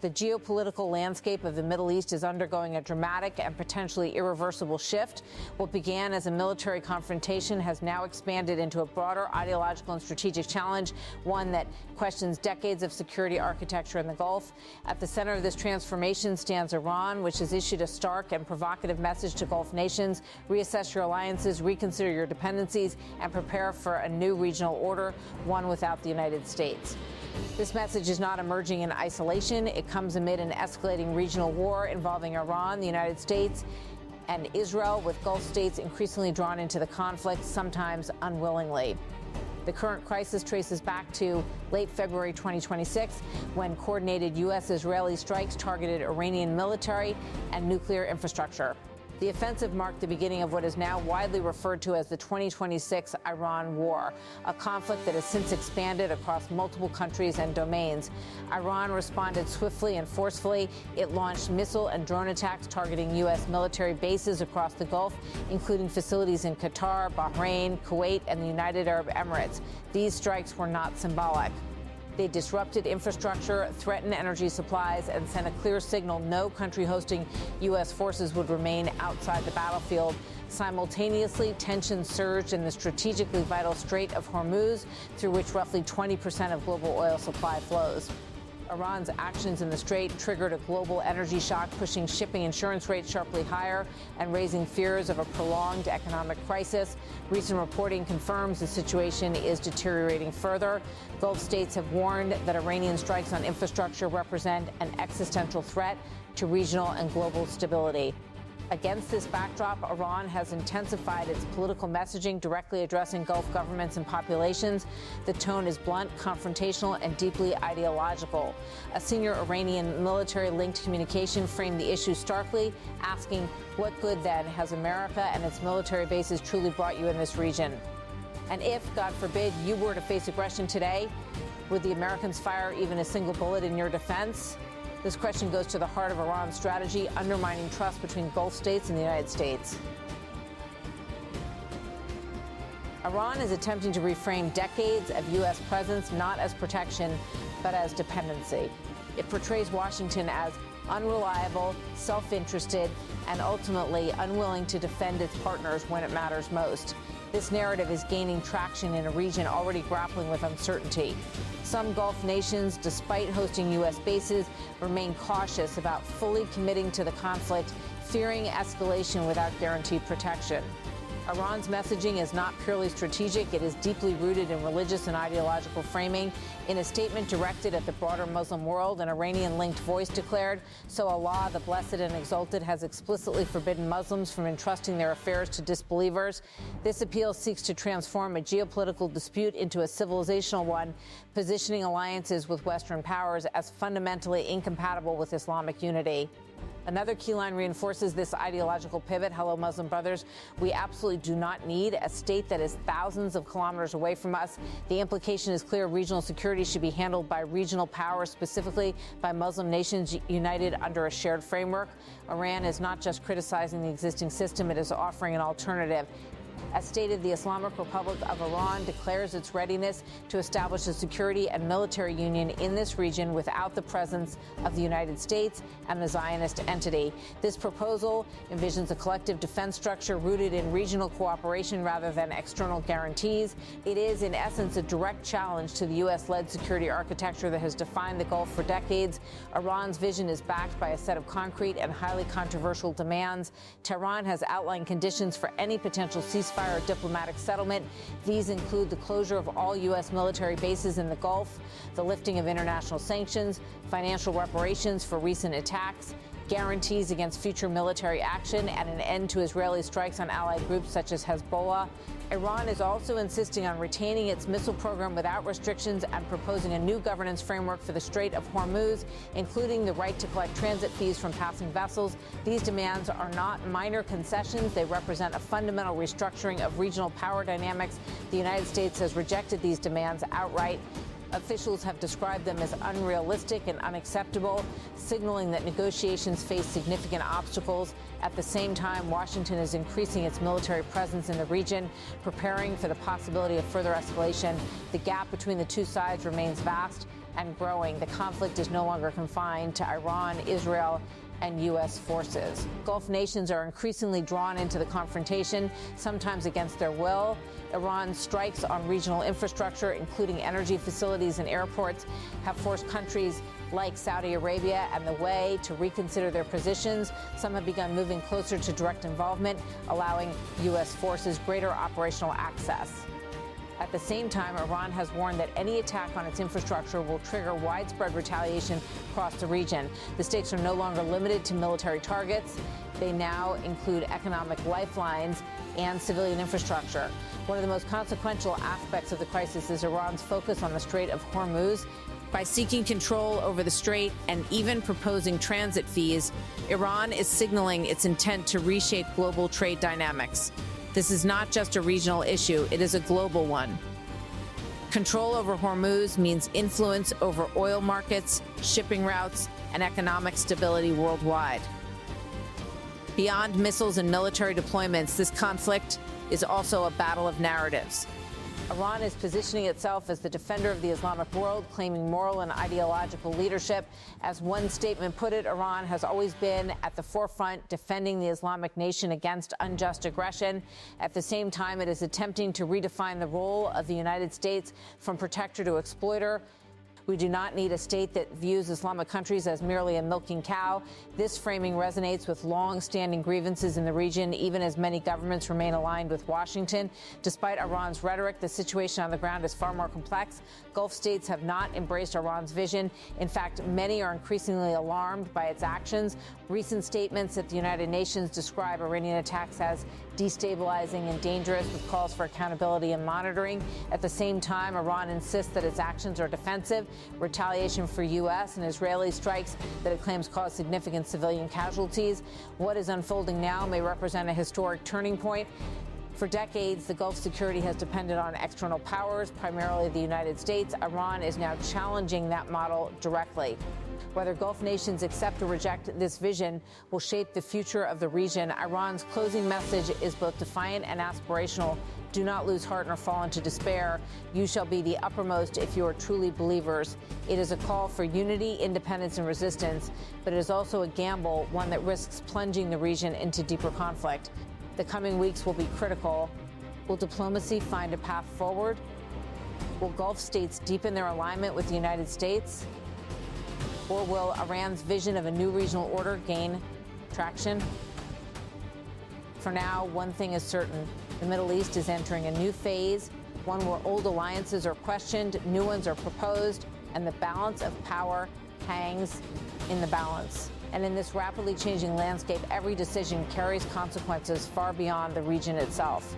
The geopolitical landscape of the Middle East is undergoing a dramatic and potentially irreversible shift. What began as a military confrontation has now expanded into a broader ideological and strategic challenge, one that questions decades of security architecture in the Gulf. At the center of this transformation stands Iran, which has issued a stark and provocative message to Gulf nations: reassess your alliances, reconsider your dependencies, and prepare for a new regional order, one without the United States. This message is not emerging in isolation. It comes amid an escalating regional war involving Iran, the United States, and Israel, with Gulf states increasingly drawn into the conflict, sometimes unwillingly. The current crisis traces back to late February 2026, when coordinated U.S.-Israeli strikes targeted Iranian military and nuclear infrastructure. The offensive marked the beginning of what is now widely referred to as the 2026 Iran War, a conflict that has since expanded across multiple countries and domains. Iran responded swiftly and forcefully. It launched missile and drone attacks targeting U.S. military bases across the Gulf, including facilities in Qatar, Bahrain, Kuwait, and the United Arab Emirates. These strikes were not symbolic. They disrupted infrastructure, threatened energy supplies, and sent a clear signal no country hosting U.S. forces would remain outside the battlefield. Simultaneously, tensions surged in the strategically vital Strait of Hormuz, through which roughly 20% of global oil supply flows. Iran's actions in the strait triggered a global energy shock, pushing shipping insurance rates sharply higher and raising fears of a prolonged economic crisis. Recent reporting confirms the situation is deteriorating further. Gulf states have warned that Iranian strikes on infrastructure represent an existential threat to regional and global stability. Against this backdrop, Iran has intensified its political messaging, directly addressing Gulf governments and populations. The tone is blunt, confrontational, and deeply ideological. A senior Iranian military-linked communication framed the issue starkly, asking, what good then has America and its military bases truly brought you in this region? And if, God forbid, you were to face aggression today, would the Americans fire even a single bullet in your defense? This question goes to the heart of Iran's strategy, undermining trust between Gulf states and the United States. Iran is attempting to reframe decades of U.S. presence not as protection, but as dependency. It portrays Washington as unreliable, self-interested, and ultimately unwilling to defend its partners when it matters most. This narrative is gaining traction in a region already grappling with uncertainty. Some Gulf nations, despite hosting U.S. bases, remain cautious about fully committing to the conflict, fearing escalation without guaranteed protection. Iran's messaging is not purely strategic. It is deeply rooted in religious and ideological framing. In a statement directed at the broader Muslim world, an Iranian-linked voice declared, "So Allah, the Blessed and Exalted, has explicitly forbidden Muslims from entrusting their affairs to disbelievers." This appeal seeks to transform a geopolitical dispute into a civilizational one, positioning alliances with Western powers as fundamentally incompatible with Islamic unity. Another key line reinforces this ideological pivot. Hello, Muslim brothers. We absolutely do not need a state that is thousands of kilometers away from us. The implication is clear. Regional security should be handled by regional powers, specifically by Muslim nations united under a shared framework. Iran is not just criticizing the existing system, it is offering an alternative. As stated, the Islamic Republic of Iran declares its readiness to establish a security and military union in this region without the presence of the United States and the Zionist entity. This proposal envisions a collective defense structure rooted in regional cooperation rather than external guarantees. It is, in essence, a direct challenge to the U.S.-led security architecture that has defined the Gulf for decades. Iran's vision is backed by a set of concrete and highly controversial demands. Tehran has outlined conditions for any potential ceasefire or diplomatic settlement. These include the closure of all U.S. military bases in the Gulf, the lifting of international sanctions, financial reparations for recent attacks, guarantees against future military action, and an end to Israeli strikes on allied groups such as Hezbollah. Iran is also insisting on retaining its missile program without restrictions and proposing a new governance framework for the Strait of Hormuz, including the right to collect transit fees from passing vessels. These demands are not minor concessions. They represent a fundamental restructuring of regional power dynamics. The United States has rejected these demands outright. Officials have described them as unrealistic and unacceptable, signaling that negotiations face significant obstacles. At the same time, Washington is increasing its military presence in the region, preparing for the possibility of further escalation. The gap between the two sides remains vast, and growing. The conflict is no longer confined to Iran, Israel, and U.S. forces. Gulf nations are increasingly drawn into the confrontation, sometimes against their will. Iran's strikes on regional infrastructure, including energy facilities and airports, have forced countries like Saudi Arabia and the UAE to reconsider their positions. Some have begun moving closer to direct involvement, allowing U.S. forces greater operational access. At the same time, Iran has warned that any attack on its infrastructure will trigger widespread retaliation across the region. The stakes are no longer limited to military targets. They now include economic lifelines and civilian infrastructure. One of the most consequential aspects of the crisis is Iran's focus on the Strait of Hormuz. By seeking control over the strait and even proposing transit fees, Iran is signaling its intent to reshape global trade dynamics. This is not just a regional issue, it is a global one. Control over Hormuz means influence over oil markets, shipping routes, and economic stability worldwide. Beyond missiles and military deployments, this conflict is also a battle of narratives. Iran is positioning itself as the defender of the Islamic world, claiming moral and ideological leadership. As one statement put it, Iran has always been at the forefront defending the Islamic nation against unjust aggression. At the same time, it is attempting to redefine the role of the United States from protector to exploiter. We do not need a state that views Islamic countries as merely a milking cow. This framing resonates with long-standing grievances in the region, even as many governments remain aligned with Washington. Despite Iran's rhetoric, the situation on the ground is far more complex. Gulf states have not embraced Iran's vision. In fact, many are increasingly alarmed by its actions. Recent statements at the United Nations describe Iranian attacks as destabilizing and dangerous, with calls for accountability and monitoring. At the same time, Iran insists that its actions are defensive, retaliation for U.S. and Israeli strikes that it claims caused significant civilian casualties. What is unfolding now may represent a historic turning point. For decades, the Gulf security has depended on external powers, primarily the United States. Iran is now challenging that model directly. Whether Gulf nations accept or reject this vision will shape the future of the region. Iran's closing message is both defiant and aspirational. Do not lose heart nor fall into despair. You shall be the uppermost if you are truly believers. It is a call for unity, independence, and resistance, but it is also a gamble, one that risks plunging the region into deeper conflict. The coming weeks will be critical. Will diplomacy find a path forward? Will Gulf states deepen their alignment with the United States? Or will Iran's vision of a new regional order gain traction? For now, one thing is certain. The Middle East is entering a new phase, one where old alliances are questioned, new ones are proposed, and the balance of power hangs in the balance. And in this rapidly changing landscape, every decision carries consequences far beyond the region itself.